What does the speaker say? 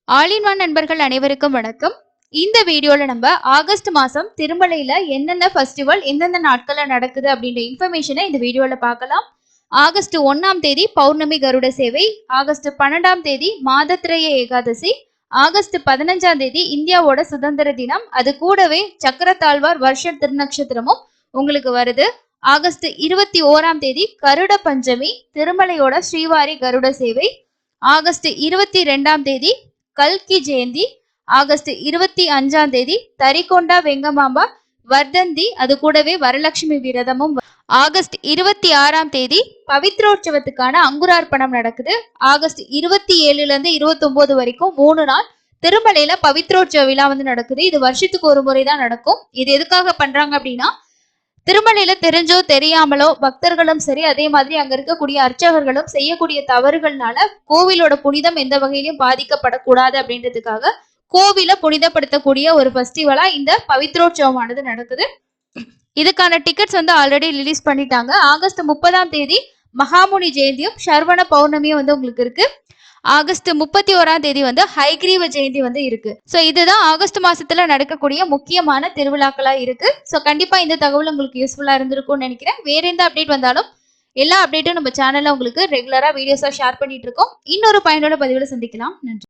All in one நண்பர்கள் அனைவருக்கும் வணக்கம். இந்த வீடியோல நம்ம ஆகஸ்ட் மாசம் திருமலையில என்னென்ன ஃபெஸ்டிவல் எந்தெந்த நாட்கள்ல நடக்குது அப்படின்ற இன்ஃபர்மேஷனை இந்த வீடியோல பார்க்கலாம். ஆகஸ்ட் 1ஆம் தேதி பௌர்ணமி கருட சேவை, ஆகஸ்ட் 12ஆம் தேதி மாதத்ரய ஏகாதசி, ஆகஸ்ட் 15ஆம் தேதி இந்தியாவோட சுதந்திர தினம், அது கூடவே சக்கரத்தாழ்வார் வருஷ திருநக்ஷத்திரமும் உங்களுக்கு வருது. ஆகஸ்ட் 21ஆம் தேதி கருட பஞ்சமி, திருமலையோட ஸ்ரீவாரி கருட சேவை, ஆகஸ்ட் 22ஆம் தேதி கல்கி ஜெயந்தி, ஆகஸ்ட் 25ஆம் தேதி தரிகொண்டா வெங்கமாம்பா வர்தந்தி, அது கூடவே வரலட்சுமி விரதமும். ஆகஸ்ட் 26ஆம் தேதி பவித்ரோற்சவத்துக்கான அங்குரார்ப்பணம் நடக்குது. ஆகஸ்ட் 27ல இருந்து 29 வரைக்கும் 3 நாள் திருமலையில பவித்ரோற்சவ விழா நடக்குது. இது வருஷத்துக்கு ஒரு முறை தான் நடக்கும். இது எதுக்காக பண்றாங்க அப்படின்னா, திருமலையில தெரிஞ்சோ தெரியாமலோ பக்தர்களும் சரி, அதே மாதிரி அங்க இருக்கக்கூடிய அர்ச்சகர்களும் செய்யக்கூடிய தவறுகள்னால கோவிலோட புனிதம் எந்த வகையிலும் பாதிக்கப்படக்கூடாது அப்படின்றதுக்காக கோவில புனிதப்படுத்தக்கூடிய ஒரு ஃபெஸ்டிவலா இந்த பவித்ரோற்சவமானது நடக்குது. இதுக்கான டிக்கெட்ஸ் ஆல்ரெடி ரிலீஸ் பண்ணிட்டாங்க. ஆகஸ்ட் 30ஆம் தேதி மகாமுனி ஜெயந்தியும் சர்வண பௌர்ணமியும் உங்களுக்கு இருக்கு. ஆகஸ்ட் 31ஆம் தேதி ஹைகிரீவ ஜெயந்தி இருக்கு. ஸோ இதுதான் ஆகஸ்ட் மாசத்துல நடக்கக்கூடிய முக்கியமான திருவிழாக்களா இருக்கு. ஸோ கண்டிப்பா இந்த தகவல் உங்களுக்கு யூஸ்ஃபுல்லா இருந்திருக்கும்னு நினைக்கிறேன். வேற எந்த அப்டேட் வந்தாலும் எல்லா அப்டேட்டும் நம்ம சேனல்ல உங்களுக்கு ரெகுலரா வீடியோஸா ஷேர் பண்ணிட்டு இருக்கோம். இன்னொரு பயனுள்ள பதிவுல சந்திக்கலாம். நன்றி.